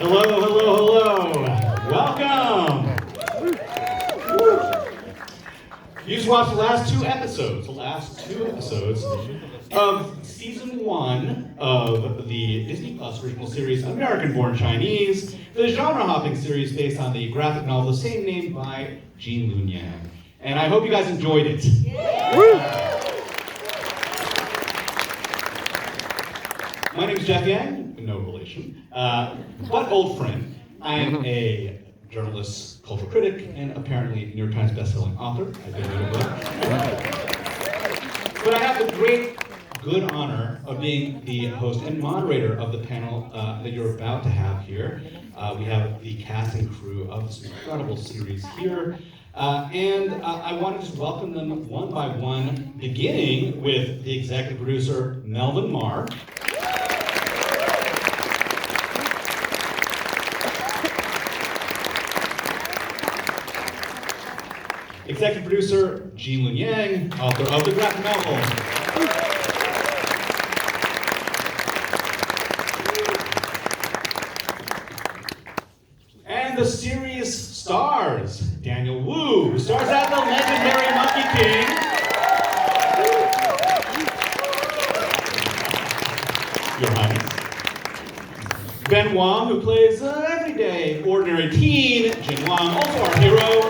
Hello, hello, hello. Welcome. You just watched the last two episodes of season 1 of the Disney Plus original series American Born Chinese, the genre-hopping series based on the graphic novel the same name by Jin Wang. And I hope you guys enjoyed it. My name is Jeff Yann, no relation, but old friend. I am a journalist, cultural critic, and apparently New York Times bestselling author. I did read a book. But I have the great, good honor of being the host and moderator of the panel that you're about to have here. We have the cast and crew of this incredible series here. And I want to just welcome them one by one, beginning with the executive producer, Melvin Marr. Executive producer, Jin Wang, author of the graphic novel. And the series stars, Daniel Wu, who stars as the legendary Monkey King. Your Highness. Ben Wang, who plays everyday, ordinary teen, Jin Wang, also our hero.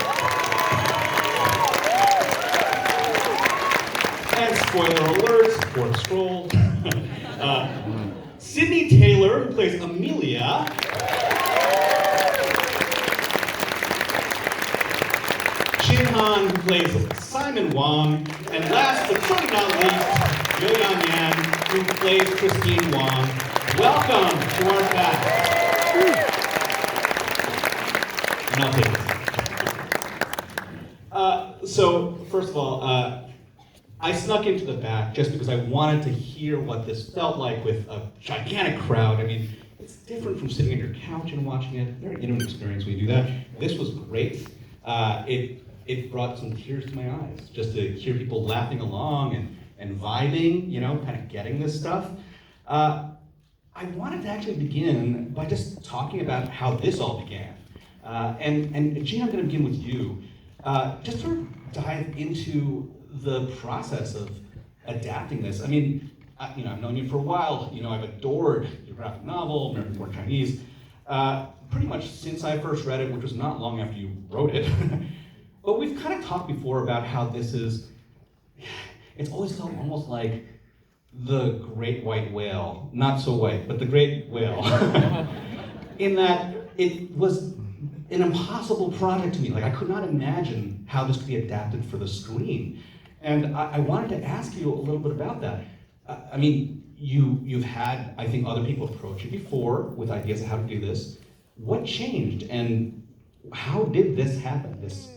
Spoiler alert, for the scroll. Sydney Taylor, who plays Amelia. Chin Han, who plays Simon Wang. And last but certainly not least, Yann, who plays Christine Wang. Welcome to our cast. And I'll take this. So, first of all, I snuck into the back just because I wanted to hear what this felt like with a gigantic crowd. I mean, it's different from sitting on your couch and watching it. Very intimate experience when you do that. This was great. It brought some tears to my eyes just to hear people laughing along and vibing, you know, kind of getting this stuff. I wanted to actually begin by just talking about how this all began. And Jin, I'm going to begin with you. Just sort of dive into the process of adapting this. I mean, I've known you for a while. I've adored your graphic novel, American Born Chinese, pretty much since I first read it, which was not long after you wrote it. But we've kind of talked before about how this is, it's always felt almost like the great white whale, not so white, but the great whale, in that it was an impossible project to me. Like, I could not imagine how this could be adapted for the screen. And I wanted to ask you a little bit about that. I mean, you've had, I think, other people approach you before with ideas of how to do this. What changed, and how did this happen, this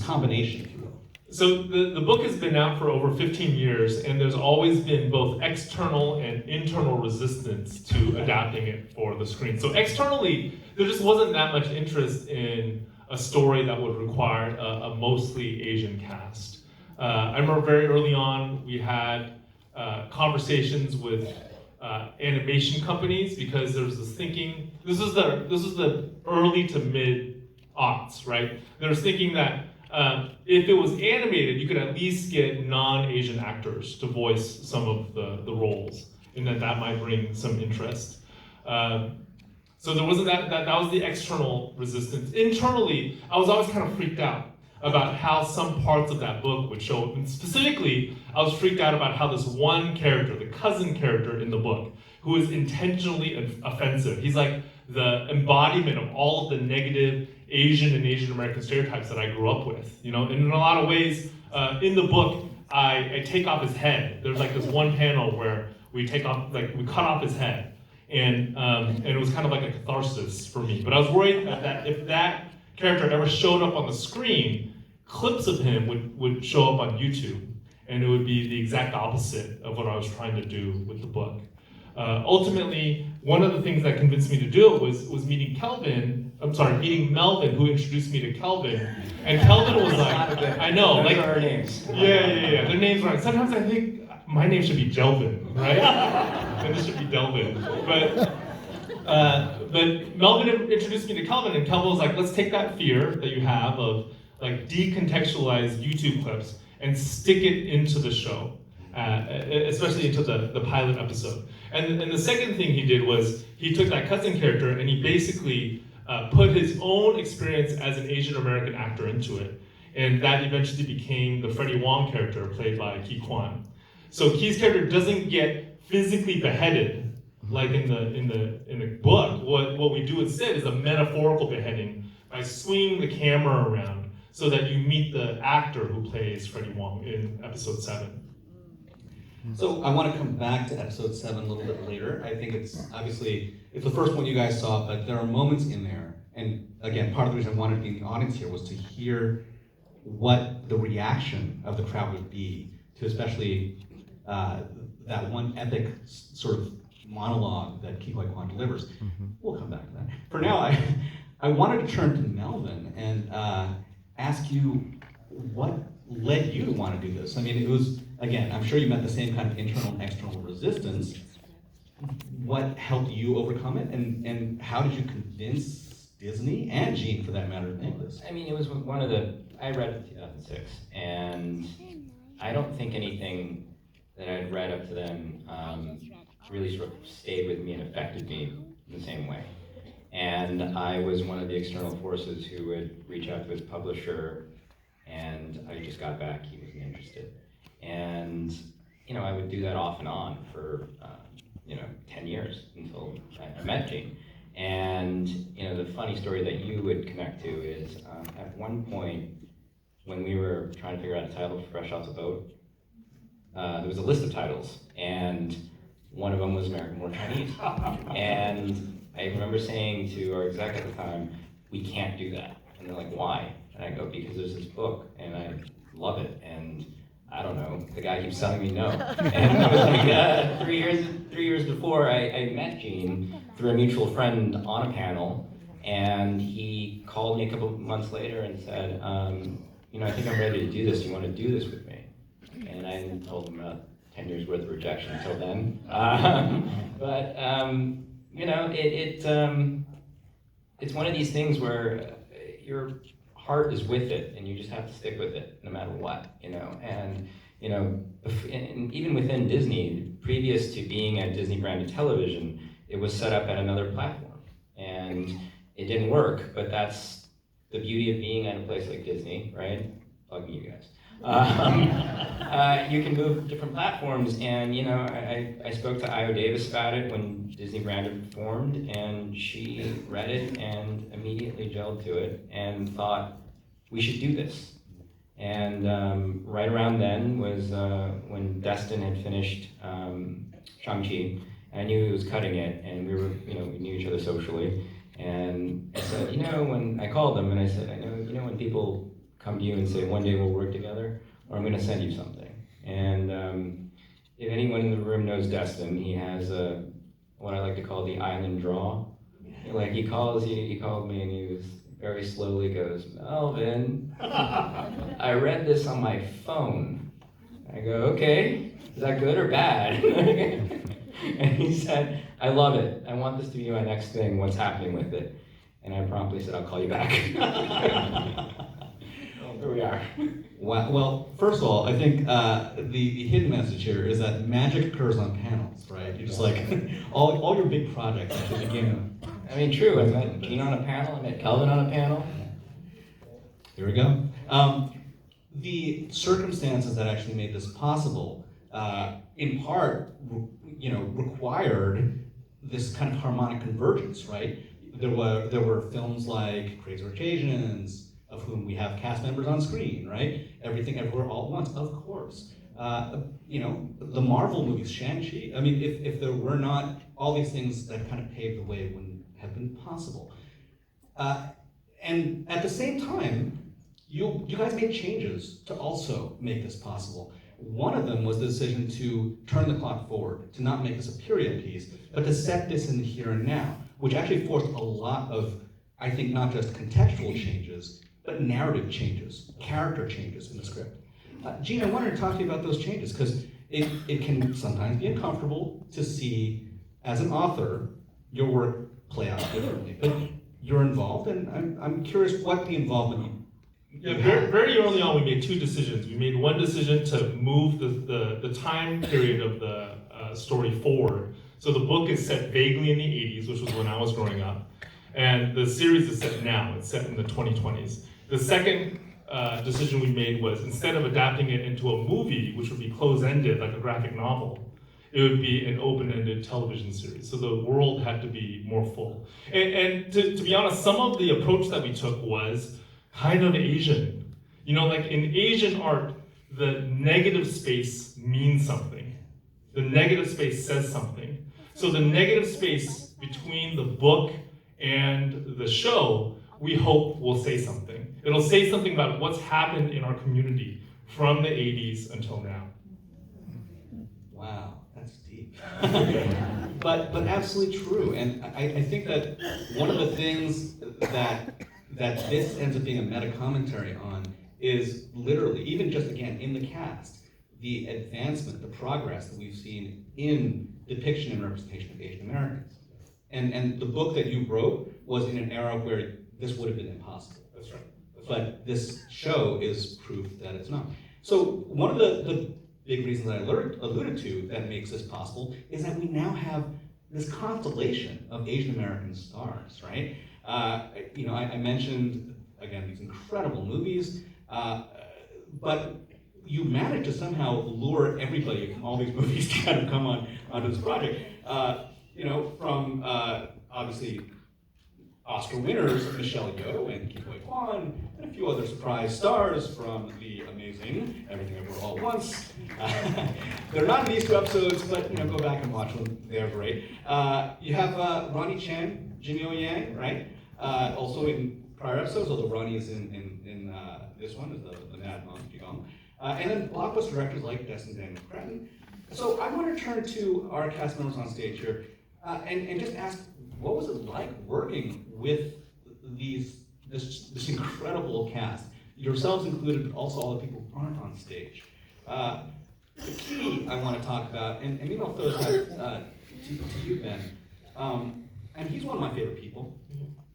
combination, if you will? So the book has been out for over 15 years, and there's always been both external and internal resistance to adapting it for the screen. So externally, there just wasn't that much interest in a story that would require a mostly Asian cast. I remember very early on, we had conversations with animation companies because there was this thinking. This is the early to mid aughts, right? There was thinking that if it was animated, you could at least get non-Asian actors to voice some of the roles, and that might bring some interest. So there wasn't that was the external resistance. Internally, I was always kind of freaked out about how some parts of that book would show up. And specifically, I was freaked out about how this one character, the cousin character in the book, who is intentionally offensive. He's like the embodiment of all of the negative Asian and Asian American stereotypes that I grew up with. And in a lot of ways, in the book, I take off his head. There's like this one panel where we cut off his head. And it was kind of like a catharsis for me. But I was worried that if that character ever showed up on the screen, clips of him would show up on YouTube, and it would be the exact opposite of what I was trying to do with the book. Ultimately, one of the things that convinced me to do it was meeting Melvin, who introduced me to Kelvin. And Kelvin was like, I know, like our names. Yeah, their names right. Sometimes I think my name should be Jelvin, right? And this should be Delvin. But Melvin introduced me to Kelvin, and Kelvin was like, let's take that fear that you have of like decontextualize YouTube clips and stick it into the show, especially into the pilot episode. And the second thing he did was he took that cousin character and he basically put his own experience as an Asian American actor into it. And that eventually became the Freddie Wong character played by Ki Kwan. So Ki's character doesn't get physically beheaded like in the book. What we do instead is a metaphorical beheading by swinging the camera around so that you meet the actor who plays Freddie Wong in episode 7. So I want to come back to episode 7 a little bit later. I think it's the first one you guys saw, but there are moments in there, and again, part of the reason I wanted to be in the audience here was to hear what the reaction of the crowd would be to especially that one epic sort of monologue that Ki Kwan delivers. We'll come back to that. For now, I wanted to turn to Melvin and ask you what led you to want to do this. I mean, it was, again, I'm sure you met the same kind of internal and external resistance. What helped you overcome it, and how did you convince Disney, and Gene for that matter, to make this? I mean, it was one of I read it in 2006, and I don't think anything that I'd read up to then really sort of stayed with me and affected me in the same way. And I was one of the external forces who would reach out to his publisher, and I just got back, he wasn't interested. And, I would do that off and on for, 10 years until I met Gene. And, the funny story that you would connect to is at one point when we were trying to figure out a title for Fresh Off the Boat, there was a list of titles, and one of them was American War Chinese. And I remember saying to our exec at the time, we can't do that. And they're like, why? And I go, because there's this book, and I love it, and I don't know, the guy keeps telling me no. And it was like 3 years before, I met Gene through a mutual friend on a panel, and he called me a couple months later and said, I think I'm ready to do this. Do you want to do this with me? And I told him about 10 years worth of rejection until then. It's one of these things where your heart is with it, and you just have to stick with it no matter what, And even within Disney, previous to being at Disney branded television, it was set up at another platform, and it didn't work. But that's the beauty of being at a place like Disney, right? Bugging you guys. You can move different platforms, and I spoke to Io Davis about it when Disney Branded formed, and she read it and immediately gelled to it and thought we should do this. And right around then was when Destin had finished Shang-Chi, and I knew he was cutting it, and we knew each other socially, and I said, when I called him and I said, I know, when people come to you and say, one day we'll work together, or I'm going to send you something. And if anyone in the room knows Destin, he has what I like to call the island draw. Like he called me and he was very slowly goes, Melvin, I read this on my phone. I go, okay, is that good or bad? And he said, I love it. I want this to be my next thing. What's happening with it? And I promptly said, I'll call you back. Here we are. Wow. Well, first of all, I think the hidden message here is that magic occurs on panels, right? You just like all your big projects actually begin. I mean, true. I met Gene on a panel. I met Kelvin on a panel. Here we go. The circumstances that actually made this possible, in part, required this kind of harmonic convergence, right? There were films like Crazy Rich Asians, of whom we have cast members on screen, right? Everything, Everywhere, All at Once, of course. The Marvel movies, Shang-Chi. I mean, if there were not all these things that kind of paved the way, it wouldn't have been possible. And at the same time, you guys made changes to also make this possible. One of them was the decision to turn the clock forward, to not make this a period piece, but to set this in the here and now, which actually forced a lot of, I think, not just contextual changes, but narrative changes, character changes in the script. Gene, I wanted to talk to you about those changes, because it can sometimes be uncomfortable to see, as an author, your work play out differently. But you're involved, and I'm curious what the involvement Yeah, very early on, we made two decisions. We made one decision to move the time period of the story forward. So the book is set vaguely in the 80s, which was when I was growing up. And the series is set now, it's set in the 2020s. The second decision we made was, instead of adapting it into a movie, which would be close-ended, like a graphic novel, it would be an open-ended television series. So the world had to be more full. And to be honest, some of the approach that we took was kind of Asian. You know, like in Asian art, the negative space means something. The negative space says something. So the negative space between the book and the show, we hope will say something. It'll say something about what's happened in our community from the 80s until now. Wow, that's deep. but absolutely true. And I think that one of the things that this ends up being a meta commentary on is literally, even just again in the cast, the advancement, the progress that we've seen in depiction and representation of Asian Americans. And the book that you wrote was in an era where this would have been impossible. That's right. But this show is proof that it's not. So one of the big reasons that I alluded to that makes this possible is that we now have this constellation of Asian American stars, right? I mentioned, again, these incredible movies, but you managed to somehow lure everybody from all these movies to kind of come onto this project. From obviously Oscar winners Michelle Yeoh and Ke Huy Quan, and a few other surprise stars from the amazing Everything Everywhere All at Once. They're not in these two episodes, but go back and watch them. They're great. You have Ronnie Chan, Jin Yang, right? Also in prior episodes, although Ronnie is in this one as the Mad Monk Wukong. And then blockbuster directors like Destin Daniel Cretton. So I want to turn to our cast members on stage here and just ask, what was it like working with this incredible cast, yourselves included, but also all the people who aren't on stage? The key I want to talk about, and maybe I'll throw this out to you, Ben. And he's one of my favorite people.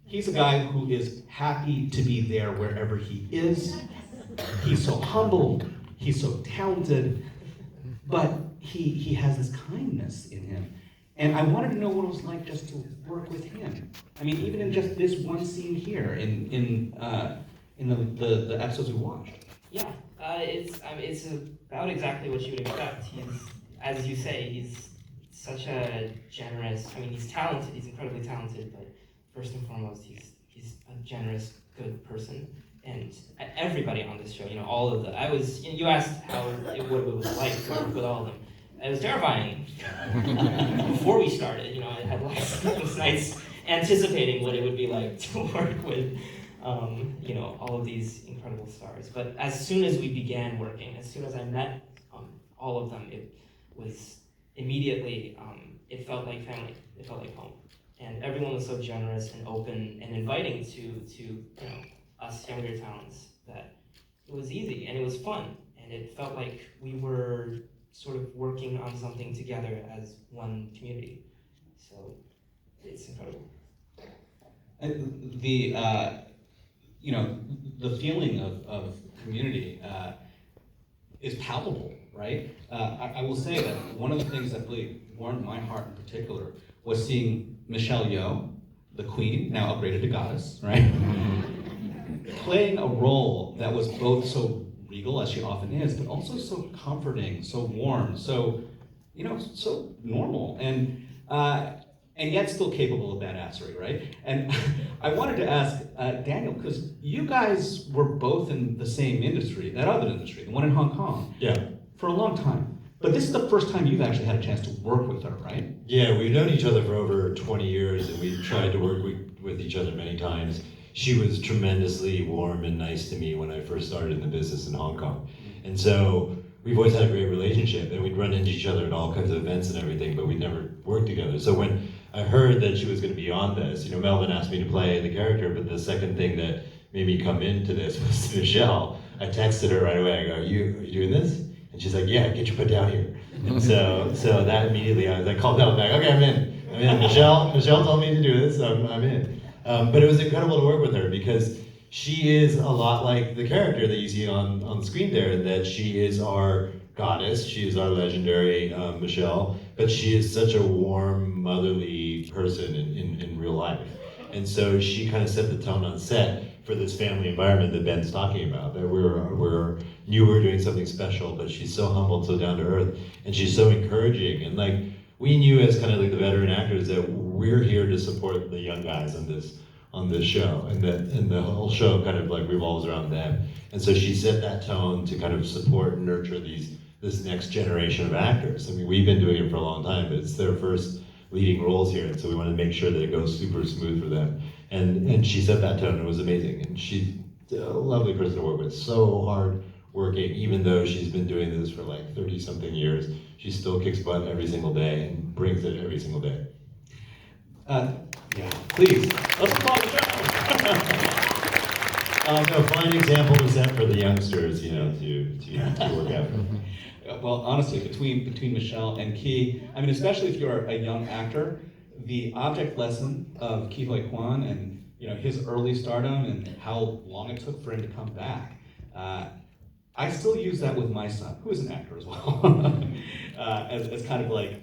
He's a guy who is happy to be there wherever he is. He's so humble, he's so talented, but he has this kindness in him. And I wanted to know what it was like just to work with him. I mean, even in just this one scene here, in the episodes we watched. Yeah, it's about exactly what you would expect. He's, as you say, he's such a generous. I mean, he's talented. He's incredibly talented, but first and foremost, he's a generous, good person. And everybody on this show, all of you asked what it was like to work with all of them. It was terrifying. Before we started, I had lots of nights anticipating what it would be like to work with, all of these incredible stars. But as soon as we began working, as soon as I met all of them, it was immediately, it felt like family. It felt like home. And everyone was so generous and open and inviting to us younger talents that it was easy and it was fun. And it felt like we were sort of working on something together as one community. So it's incredible. And the feeling of community is palpable, right? I will say that one of the things that really warmed my heart in particular was seeing Michelle Yeoh, the queen, now upgraded to goddess, right? Playing a role that was both so regal, as she often is, but also so comforting, so warm, so so normal, and yet still capable of badassery, right? And I wanted to ask Daniel, because you guys were both in the same industry, that other industry, the one in Hong Kong, for a long time. But this is the first time you've actually had a chance to work with her, right? Yeah, we've known each other for over 20 years, and we've tried to work with each other many times. She was tremendously warm and nice to me when I first started in the business in Hong Kong. And so we've always had a great relationship, and we'd run into each other at all kinds of events and everything, but we'd never worked together. So when I heard that she was going to be on this, Melvin asked me to play the character, but the second thing that made me come into this was Michelle. I texted her right away. I go, are you doing this? And she's like, yeah, get your butt down here. And so that immediately, I called Melvin back, okay, I'm in. I'm in. Michelle told me to do this, so I'm in. But it was incredible to work with her because she is a lot like the character that you see on the screen there, that she is our goddess, she is our legendary Michelle, but she is such a warm, motherly person in real life. And so she kind of set the tone on set for this family environment that Ben's talking about, that we knew we were doing something special, but she's so humble, so down to earth, and she's so encouraging. And like, we knew as kind of like the veteran actors that we're here to support the young guys on this show, and the whole show kind of like revolves around them. And so she set that tone to kind of support and nurture this next generation of actors. I mean, we've been doing it for a long time, but it's their first leading roles here, and so we want to make sure that it goes super smooth for them. And she set that tone, and it was amazing. And she's a lovely person to work with, so hard working, even though she's been doing this for like 30-something years. She still kicks butt every single day and brings it every single day. Yeah, please, let's applaud the No, fine example to set for the youngsters, you know, to work out. Well, honestly, between Michelle and Ki, I mean, especially if you're a young actor, the object lesson of Ki Hoi Kwan and his early stardom and how long it took for him to come back, I still use that with my son, who is an actor as well, as kind of like,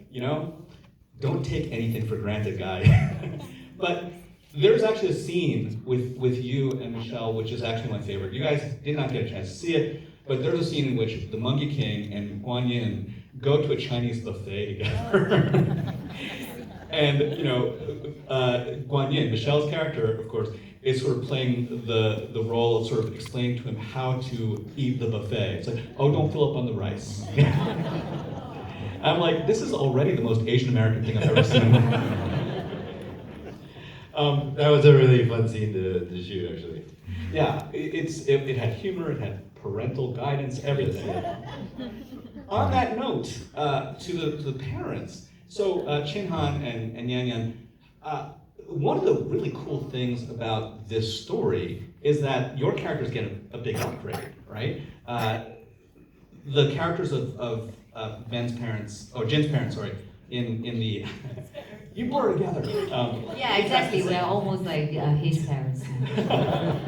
don't take anything for granted, guy. But there's actually a scene with you and Michelle, which is actually my favorite. You guys did not get a chance to see it, but there's a scene in which the Monkey King and Guan Yin go to a Chinese buffet together. And Guan Yin, Michelle's character, of course, is sort of playing the role of sort of explaining to him how to eat the buffet. It's like, oh, don't fill up on the rice. I'm like, this is already the most Asian American thing I've ever seen. That was a really fun scene to shoot, actually. Yeah, it had humor, it had parental guidance, everything. On that note, to the parents, so Chin Han and Yann, one of the really cool things about this story is that your characters get a big upgrade, right? The characters of Jin's parents, sorry, in the you blur together. Yeah, exactly. We're almost like his parents.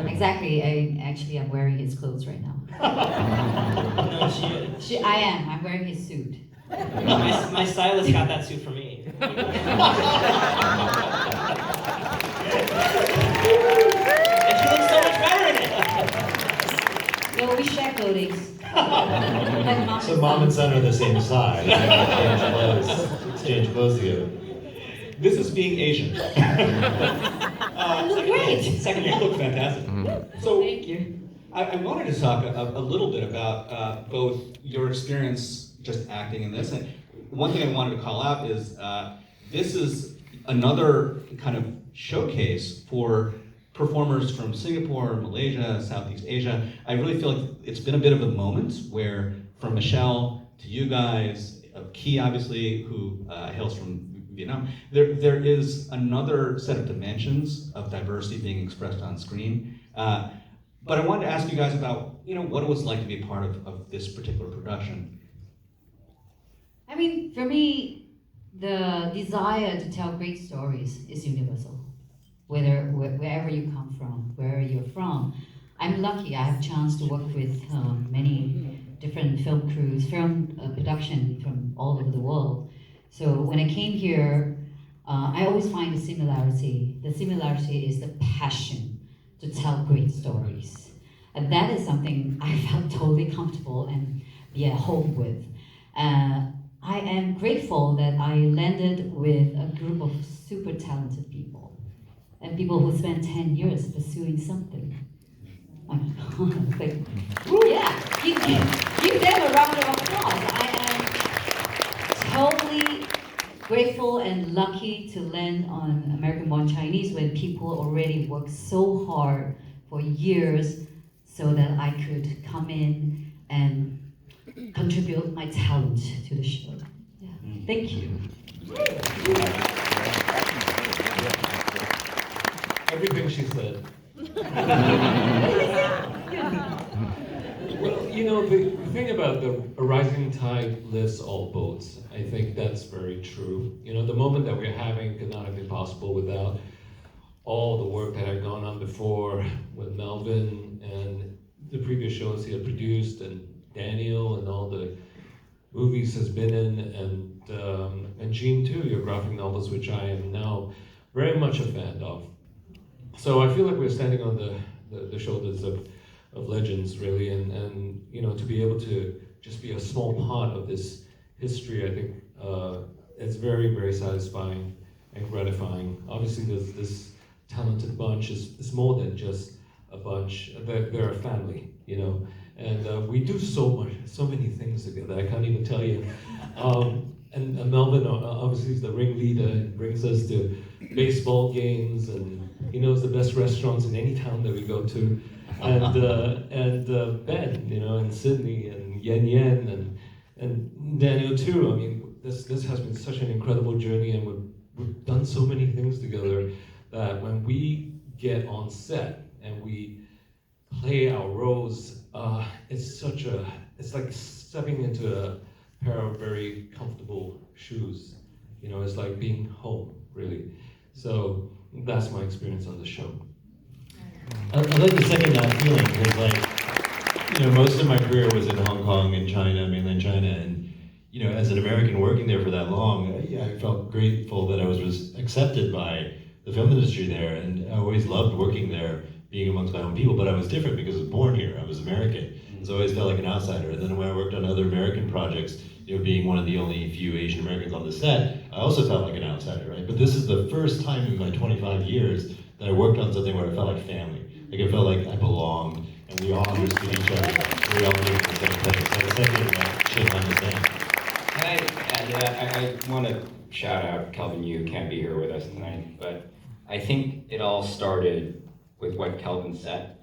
Exactly. I'm wearing his clothes right now. No, I am. I'm wearing his suit. my stylist got that suit for me. And she looks so much better in it. So we share clothing. So mom and son are the same size. Exchange clothes together. This is being Asian. Look great. Second, you look fantastic. So Thank you. I wanted to talk a little bit about both your experience just acting in this, and one thing I wanted to call out is this is another kind of showcase for performers from Singapore, Malaysia, Southeast Asia. I really feel like it's been a bit of a moment where, from Michelle to you guys, Ki obviously, who hails from Vietnam, there is another set of dimensions of diversity being expressed on screen. But I wanted to ask you guys about what it was like to be a part of this particular production. I mean, for me, the desire to tell great stories is universal. Wherever you come from, wherever you're from. I'm lucky, I have a chance to work with many different film crews, film production from all over the world. So when I came here, I always find a similarity. The similarity is the passion to tell great stories. And that is something I felt totally comfortable and be at home with. I am grateful that I landed with a group of super talented people. And people who spend 10 years pursuing something. Like, yeah, give them a round of applause. I am totally grateful and lucky to land on American Born Chinese when people already worked so hard for years so that I could come in and contribute my talent to the show. Yeah. Thank you. Everything she said. Well, the thing about the a rising tide lifts all boats, I think that's very true. The moment that we're having could not have been possible without all the work that had gone on before with Melvin and the previous shows he had produced, and Daniel and all the movies has been in, and Jin too, your graphic novels, which I am now very much a fan of. So I feel like we're standing on the shoulders of legends, really, and to be able to just be a small part of this history, I think it's very, very satisfying and gratifying. Obviously, there's this talented bunch. It's more than just a bunch. They're a family, and we do so many things together. I can't even tell you. And Melvin obviously is the ringleader and brings us to baseball games, and he knows the best restaurants in any town that we go to. And Ben, and Sydney, and Yann, and Daniel too. I mean, this has been such an incredible journey, and we've done so many things together that when we get on set and we play our roles, it's like stepping into a pair of very comfortable shoes. It's like being home, really. So that's my experience on the show. I'd like to second that feeling because, most of my career was in Hong Kong and China, mainland China, and as an American working there for that long, I felt grateful that I was accepted by the film industry there, and I always loved working there, being amongst my own people. But I was different because I was born here. I was American, so I always felt like an outsider. And then when I worked on other American projects, being one of the only few Asian Americans on the set, I also felt like an outsider, right? But this is the first time in my 25 years that I worked on something where I felt like family. Like I felt like I belonged, and we all understood each other. We all lived in the same place. So the second that shake on the same. Can I add to that? I want to shout out Kelvin. You can't be here with us tonight, but I think it all started with what Kelvin said,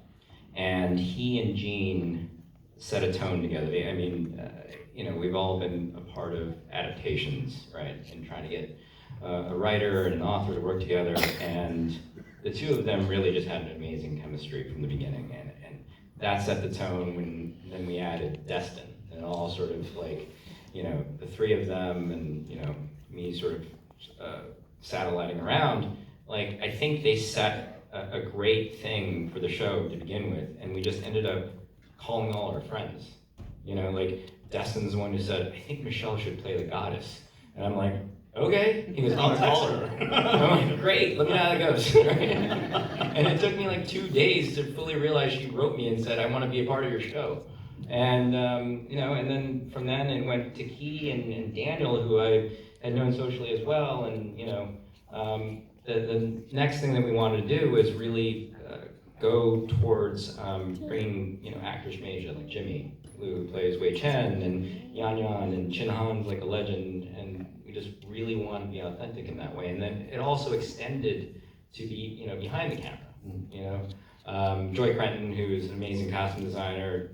and he and Jin set a tone together. I mean, we've all been a part of adaptations, right? And trying to get a writer and an author to work together, and the two of them really just had an amazing chemistry from the beginning, and that set the tone. When then we added Destin, and all sort of like, the three of them, and me sort of satelliting around. Like, I think they set a great thing for the show to begin with, and we just ended up calling all our friends. Like Destin's the one who said, "I think Michelle should play the goddess," and I'm like, "Okay." He goes, "I'll call her." I'm like, "Great, let me know how that goes." And it took me like 2 days to fully realize she wrote me and said, "I want to be a part of your show." And and then from then it went to Key and Daniel, who I had known socially as well. And the next thing that we wanted to do was really go towards bringing actors from Asia, like Jimmy, who plays Wei Chen, and Yann, and Chin Han's like a legend, and we just really wanted to be authentic in that way. And then it also extended to be behind the camera. Joy Crenton, who's an amazing costume designer,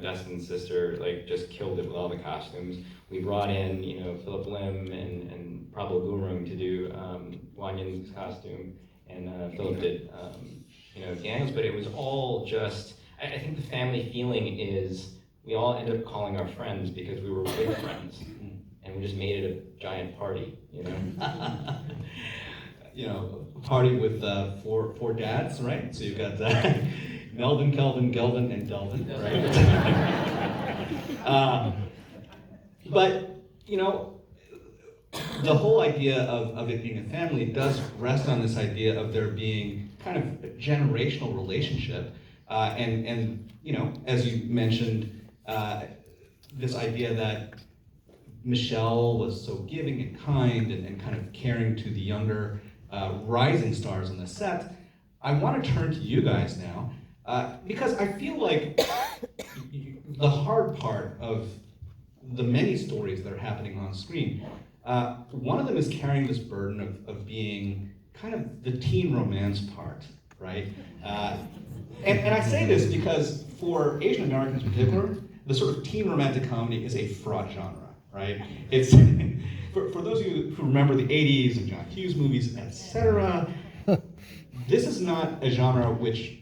Destin's sister, like just killed it with all the costumes. We brought in Philip Lim and Prabal Gurung to do Wan Yin's costume, and Philip did Daniel's. But it was all just, I think the family feeling is we all ended up calling our friends because we were with friends, and we just made it a giant party. Party with four dads, right? So you've got Melvin, Kelvin, Gelvin, and Delvin, right? But the whole idea of it being a family does rest on this idea of there being kind of a generational relationship, and as you mentioned, this idea that Michelle was so giving and kind and kind of caring to the younger rising stars on the set. I want to turn to you guys now, because I feel like the hard part of the many stories that are happening on screen, one of them is carrying this burden of being kind of the teen romance part, right? And I say this because for Asian Americans in particular, the sort of teen romantic comedy is a fraught genre, right? It's for those of you who remember the 80s and John Hughes movies, etc., this is not a genre which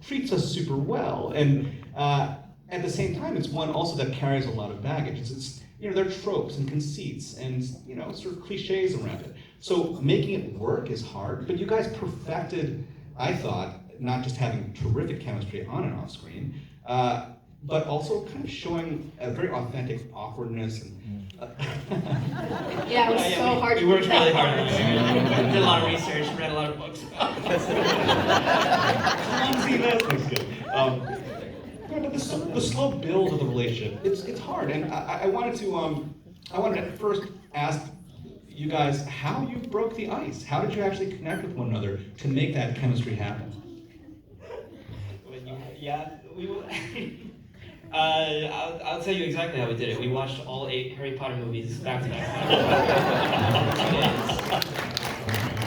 treats us super well. And at the same time, it's one also that carries a lot of baggage. It's there are tropes and conceits and sort of cliches around it. So making it work is hard, but you guys perfected, I thought, not just having terrific chemistry on and off screen, but also kind of showing a very authentic awkwardness and Yeah, it was so hard. We worked really hard on it. Did a lot of research, read a lot of books about it. See, that's good. But the slow build of the relationship, it's hard, and I wanted to first ask you guys how you broke the ice. How did you actually connect with one another to make that chemistry happen? I'll tell you exactly how we did it. We watched all 8 Harry Potter movies back to back.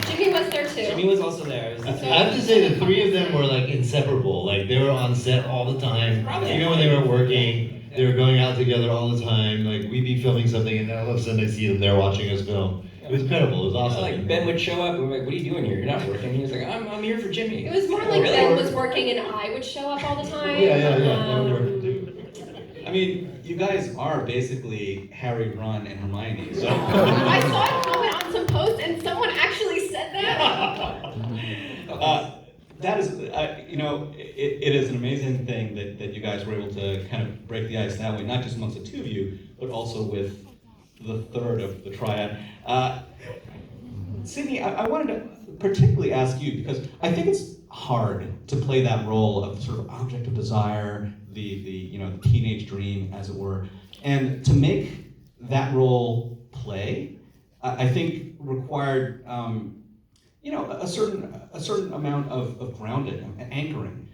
Jimmy was there too. Jimmy was also there. It was the two I have to say the 3 of them were like inseparable. Like they were on set all the time. Probably. Even when they weren't working, they were going out together all the time. Like we'd be filming something and then all of a sudden I see them there watching us film. It was incredible. It was awesome. Like Ben would show up and we're like, what are you doing here? You're not working. He was like, I'm here for Jimmy. It was more like Ben was working and I would show up all the time. Yeah. That would work too. I mean, you guys are basically Harry, Ron, and Hermione. So I saw a comment on some post and someone actually said that. that is, it is an amazing thing that you guys were able to kind of break the ice that way, not just amongst the 2 of you, but also with the third of the triad. Sydney, I wanted to particularly ask you, because I think it's hard to play that role of sort of object of desire, the teenage dream, as it were, and to make that role play, I think required a certain amount of grounding and anchoring.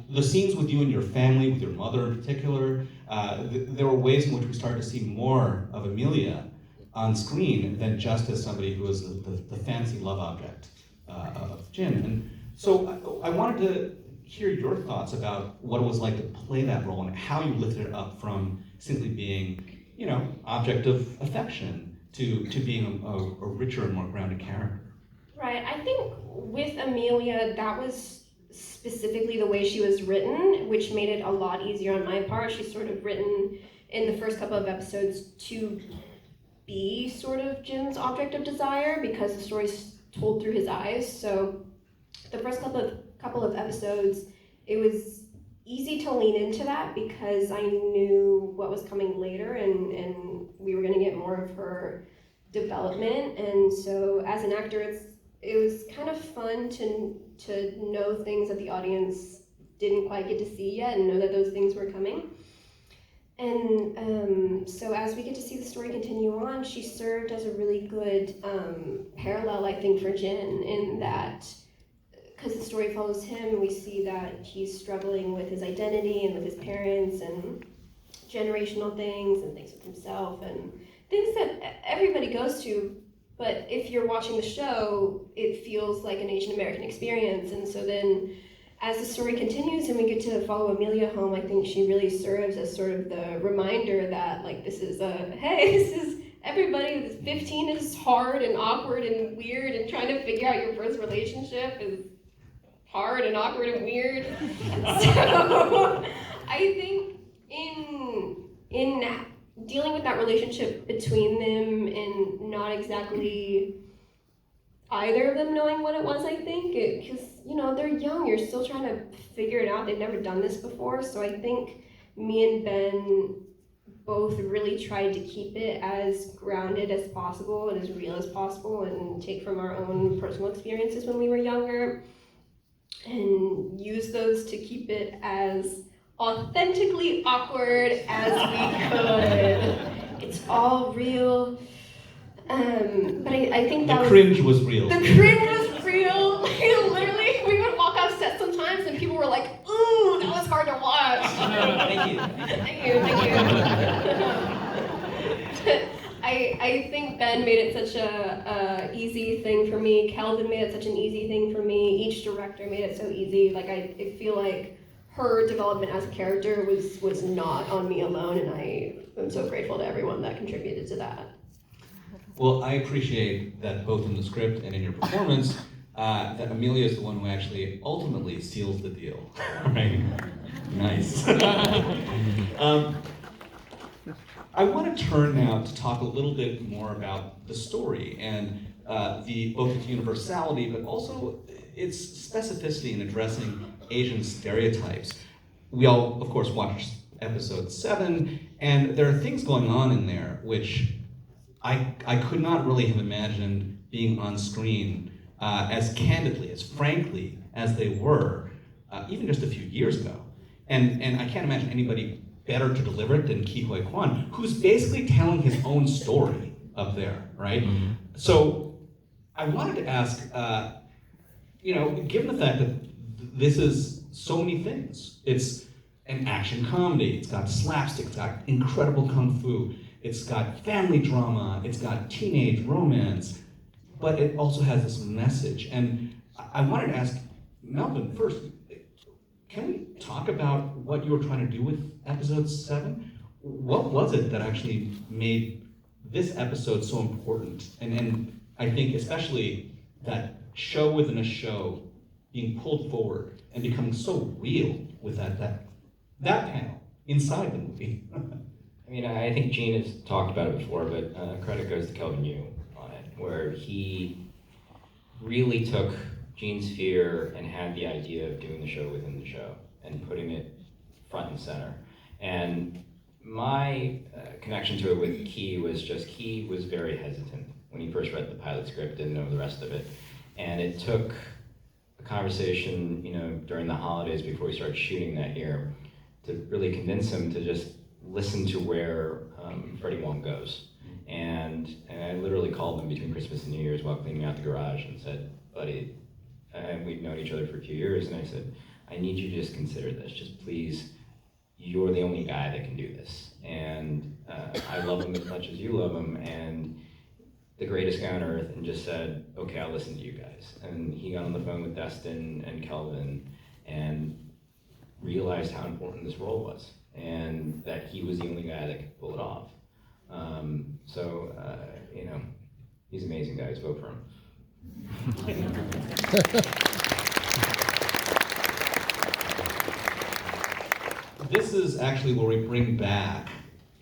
The scenes with you and your family, with your mother in particular, there were ways in which we started to see more of Amelia on screen than just as somebody who was the fancy love object of Jin. And so I wanted to hear your thoughts about what it was like to play that role and how you lifted it up from simply being, object of affection to being a richer and more grounded character. Right, I think with Amelia, that was specifically the way she was written, which made it a lot easier on my part. She's sort of written in the first couple of episodes to be sort of Jin's object of desire because the story's told through his eyes. So the first couple of episodes, it was easy to lean into that because I knew what was coming later and we were going to get more of her development. And so as an actor, it was kind of fun to know things that the audience didn't quite get to see yet and know that those things were coming. And so as we get to see the story continue on, she served as a really good parallel, I think, for Jin in that, because the story follows him, we see that he's struggling with his identity and with his parents and generational things and things with himself and things that everybody goes to. But if you're watching the show, it feels like an Asian American experience. And so then as the story continues and we get to follow Amelia home, I think she really serves as sort of the reminder that this is everybody who's 15 is hard and awkward and weird, and trying to figure out your first relationship is hard and awkward and weird. So I think in dealing with that relationship between them and not exactly either of them knowing what it was, I think, because they're young, you're still trying to figure it out, they've never done this before, so I think me and Ben both really tried to keep it as grounded as possible and as real as possible and take from our own personal experiences when we were younger and use those to keep it as authentically awkward as we could. It's all real. But I think that the cringe was real. The cringe was real. Literally, we would walk off set sometimes and people were like, ooh, that was hard to watch. Thank you. Thank you. I think Ben made it such a easy thing for me. Kelvin made it such an easy thing for me. Each director made it so easy. I feel like her development as a character was not on me alone, and I am so grateful to everyone that contributed to that. Well, I appreciate that both in the script and in your performance, that Amelia is the one who actually ultimately seals the deal, right? Nice. I want to turn now to talk a little bit more about the story and both its universality, but also its specificity in addressing Asian stereotypes. We all, of course, watched episode 7, and there are things going on in there which I could not really have imagined being on screen as candidly, as frankly as they were, even just a few years ago. And I can't imagine anybody better to deliver it than Ke Huy Quan, who's basically telling his own story up there, right? Mm-hmm. So I wanted to ask, given the fact that this is so many things, it's an action comedy, it's got slapstick, it's got incredible kung fu, it's got family drama, it's got teenage romance, but it also has this message. And I wanted to ask Melvin first, can we talk about what you were trying to do with episode 7? What was it that actually made this episode so important? And I think especially that show within a show being pulled forward and becoming so real with that panel inside the movie. I mean, I think Gene has talked about it before, but credit goes to Kelvin Yu on it, where he really took Gene's fear and had the idea of doing the show within the show and putting it front and center. And my connection to it with Ke was just, Ke was very hesitant when he first read the pilot script, didn't know the rest of it. And it took a conversation, during the holidays before we started shooting that year to really convince him to just listen to where Freddie Wong goes. And I literally called him between Christmas and New Year's while cleaning out the garage and said, buddy, we've known each other for a few years, and I said, I need you to just consider this. Just please, you're the only guy that can do this. And I love him as much as you love him, and the greatest guy on earth, and just said, okay, I'll listen to you guys. And he got on the phone with Destin and Kelvin and realized how important this role was, and that he was the only guy that could pull it off. He's an amazing guy. Vote for him. This is actually where we bring back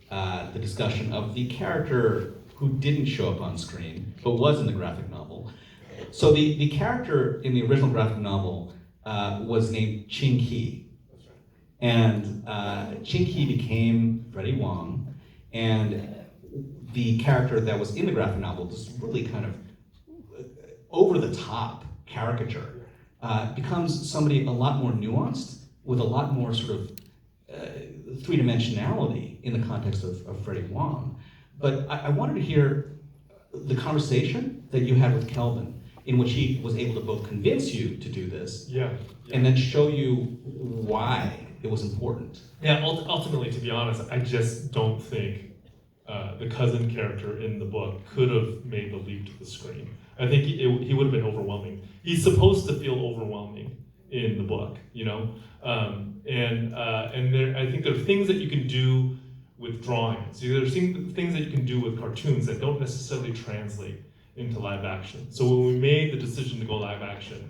the discussion of the character who didn't show up on screen, but was in the graphic novel. So the character in the original graphic novel was named Ching Ki. And Ching Ki became Freddie Wong, and the character that was in the graphic novel, this really kind of over-the-top caricature, becomes somebody a lot more nuanced, with a lot more sort of three-dimensionality in the context of Freddie Wong. But I wanted to hear the conversation that you had with Kelvin, in which he was able to both convince you to do this, and then show you why it was important. Yeah, ultimately, to be honest, I just don't think the cousin character in the book could have made the leap to the screen. I think he would have been overwhelming. He's supposed to feel overwhelming in the book, and I think there are things that you can do with drawings. There's things that you can do with cartoons that don't necessarily translate into live action. So when we made the decision to go live action,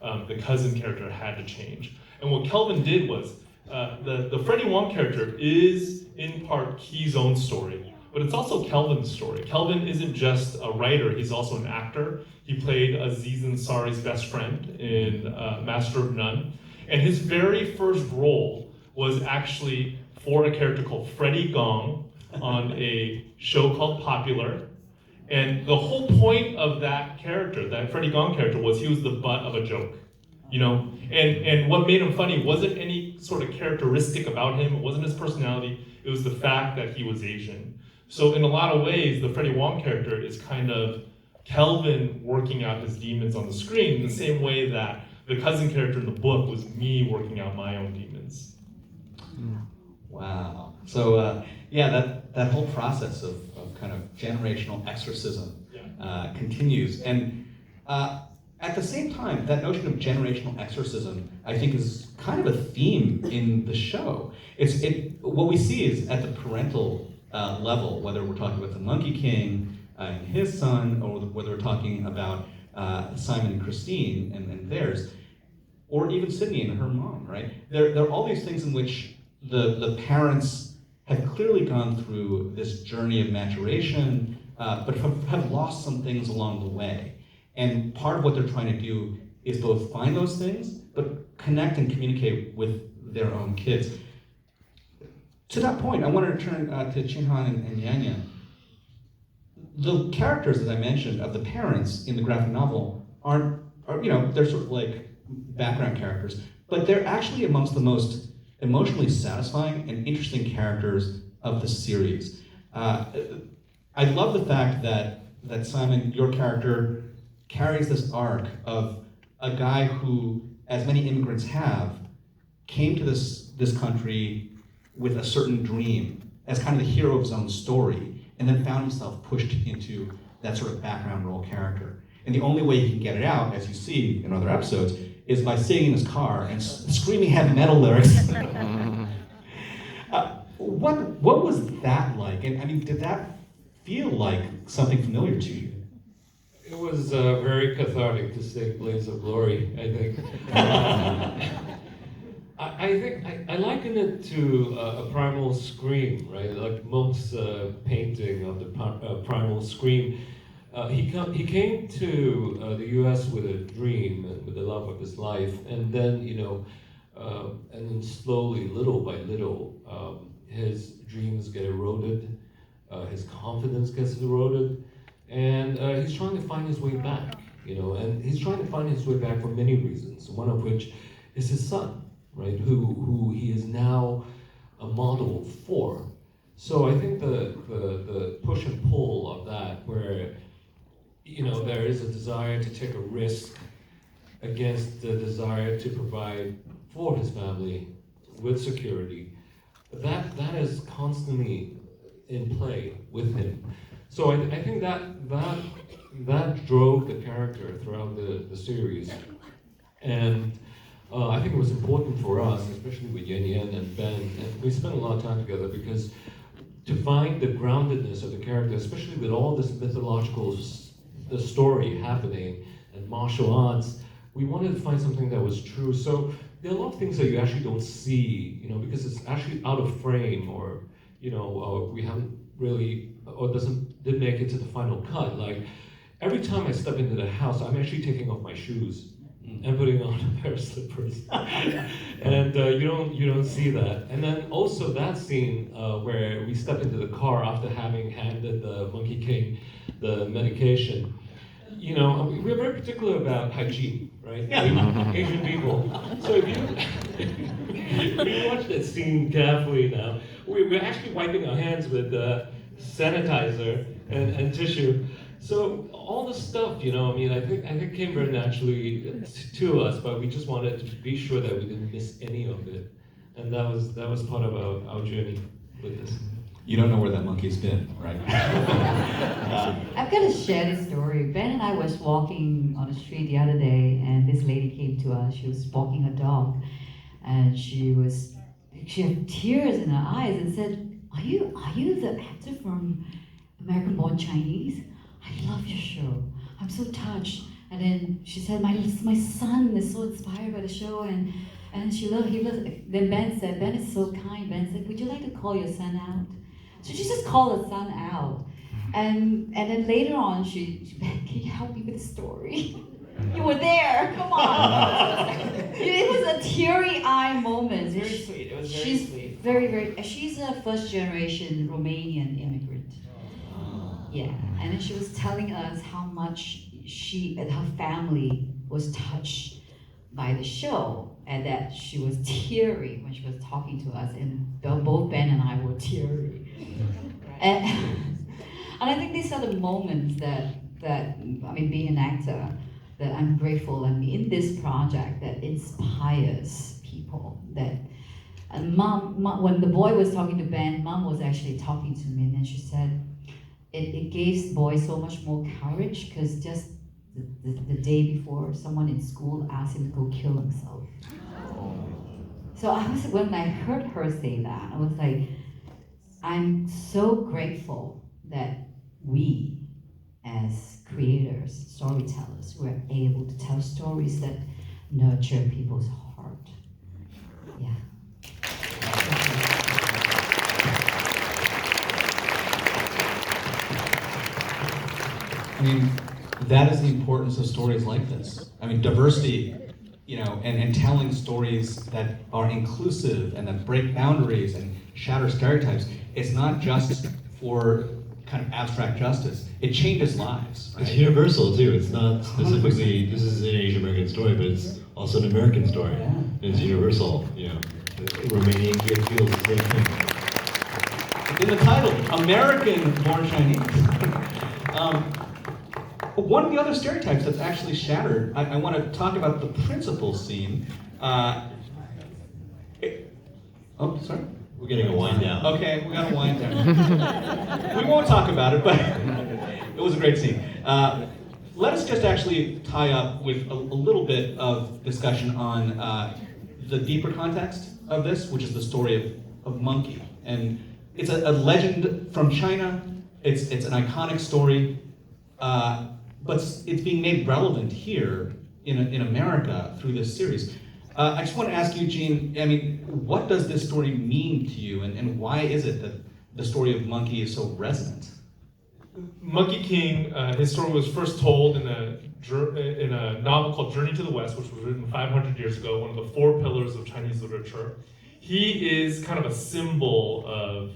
the cousin character had to change. And what Kelvin did was, the Freddie Wong character is in part Ke's own story, but it's also Kelvin's story. Kelvin isn't just a writer, he's also an actor. He played Aziz Ansari's best friend in Master of None. And his very first role was actually for a character called Freddie Gong on a show called Popular. And the whole point of that character, that Freddie Gong character, was he was the butt of a joke. And what made him funny wasn't any sort of characteristic about him, it wasn't his personality, it was the fact that he was Asian. So in a lot of ways, the Freddie Wong character is kind of Kelvin working out his demons on the screen, in the same way that the cousin character in the book was me working out my own demons. Wow. So that whole process of kind of generational exorcism continues. And at the same time, that notion of generational exorcism, I think, is kind of a theme in the show. What we see is at the parental level, whether we're talking about the Monkey King and his son, or whether we're talking about Simon and Christine and theirs, or even Sydney and her mom, right? There are all these things in which the parents have clearly gone through this journey of maturation, but have lost some things along the way. And part of what they're trying to do is both find those things, but connect and communicate with their own kids. To that point, I wanted to turn to Chinhan and Yann. The characters that I mentioned of the parents in the graphic novel are they're sort of like background characters, but they're actually amongst the most emotionally satisfying and interesting characters of the series. I love the fact that Simon, your character, carries this arc of a guy who, as many immigrants have, came to this country with a certain dream as kind of the hero of his own story, and then found himself pushed into that sort of background role character. And the only way he can get it out, as you see in other episodes, is by sitting in his car and screaming heavy metal lyrics. What was that like? And I mean, did that feel like something familiar to you? It was very cathartic to sing Blaze of Glory, I think. I think I liken it to a primal scream, right? Like Munch's painting of the primal scream. He came to the U.S. with a dream and with the love of his life, and then and then slowly, little by little, his dreams get eroded, his confidence gets eroded, and he's trying to find his way back, and he's trying to find his way back for many reasons. One of which is his son, right? Who he is now a model for. So I think the push and pull of that, where there is a desire to take a risk against the desire to provide for his family with security, that is constantly in play with him. So I think that drove the character throughout the series, and I think it was important for us, especially with Yann and Ben, and we spent a lot of time together because to find the groundedness of the character, especially with all this mythological the story happening and martial arts, we wanted to find something that was true. So there are a lot of things that you actually don't see, because it's actually out of frame, or we haven't really, or didn't make it to the final cut. Like every time I step into the house, I'm actually taking off my shoes and putting on a pair of slippers, and you don't see that. And then also that scene where we step into the car after having handed the Monkey King the medication. We're very particular about hygiene, right? Asian people. So if you watch that scene carefully now, we're actually wiping our hands with sanitizer and tissue. So all the stuff, I think came very naturally to us, but we just wanted to be sure that we didn't miss any of it, and that was part of our journey with this. You don't know where that monkey's been, right? I've got to share this story. Ben and I was walking on the street the other day, and this lady came to us. She was walking a dog, and she had tears in her eyes and said, "Are you the actor from American Born Chinese? I love your show. I'm so touched." And then she said, "My son is so inspired by the show, and he loves." Then Ben said, Ben is so kind. Ben said, "Would you like to call your son out?" So she just called her son out. And then later on, she "Can you help me with the story?" You were there, come on. It was a teary-eyed moment. It was very sweet. It was very She's sweet. very, she's a first-generation Romanian immigrant. Yeah, and then she was telling us how much she and her family was touched by the show, and that she was teary when she was talking to us, and both Ben and I were teary. And I think these are the moments that being an actor, that I'm grateful I'm in this project that inspires people. And mom, when the boy was talking to Ben, Mom was actually talking to me, and then she said, it gives boys so much more courage, because just the day before, someone in school asked him to go kill himself. So when I heard her say that, I was like, I'm so grateful that we, as creators, storytellers, we're able to tell stories that nurture people's heart. Yeah. I mean, that is the importance of stories like this. I mean, diversity, and telling stories that are inclusive and that break boundaries and shatter stereotypes. It's not just for kind of abstract justice. It changes lives, right? It's universal too. It's not specifically, this is an Asian American story, but it's also an American story. Yeah. And it's universal, The Romanian kid feels the same thing. In the title, American Born Chinese. One of the other stereotypes that's actually shattered, I want to talk about the principal scene. Oh, sorry? We're getting a wind down. Okay, we got to wind down. We won't talk about it, but it was a great scene. Let us just actually tie up with a little bit of discussion on the deeper context of this, which is the story of Monkey. And it's a legend from China. It's an iconic story, but it's being made relevant here in America through this series. I just want to ask you, Jin, what does this story mean to you, and why is it that the story of Monkey is so resonant? Monkey King, his story was first told in a novel called Journey to the West, which was written 500 years ago, one of the 4 pillars of Chinese literature. He is kind of a symbol of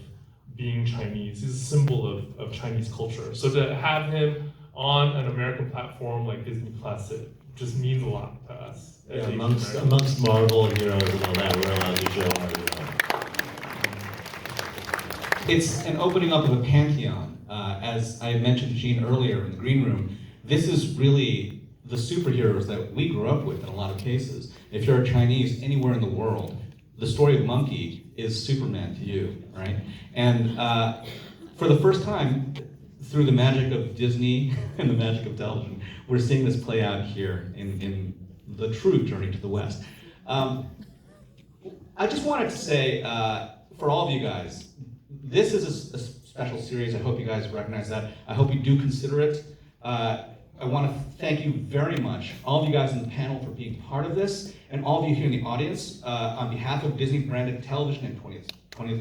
being Chinese. He's a symbol of Chinese culture. So to have him on an American platform like Disney Plus, it just means a lot to us. Yeah, amongst Marvel heroes and all that, we're allowed to show our It's an opening up of a pantheon. As I mentioned to Jean earlier in the green room, this is really the superheroes that we grew up with in a lot of cases. If you're a Chinese anywhere in the world, the story of Monkey is Superman to you, right? And for the first time, through the magic of Disney and the magic of television, we're seeing this play out here in the true Journey to the West. I just wanted to say, for all of you guys, this is a special series. I hope you guys recognize that. I hope you do consider it. I want to thank you very much, all of you guys in the panel, for being part of this, and all of you here in the audience, on behalf of Disney branded television and 20th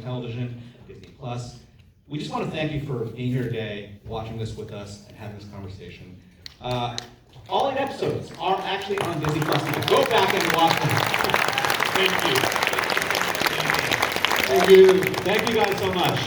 Television, Disney Plus. We just want to thank you for being here today, watching this with us, and having this conversation. All 8 episodes are actually on Disney Plus. You can go back and watch them. Thank you. Thank you. Thank you guys so much.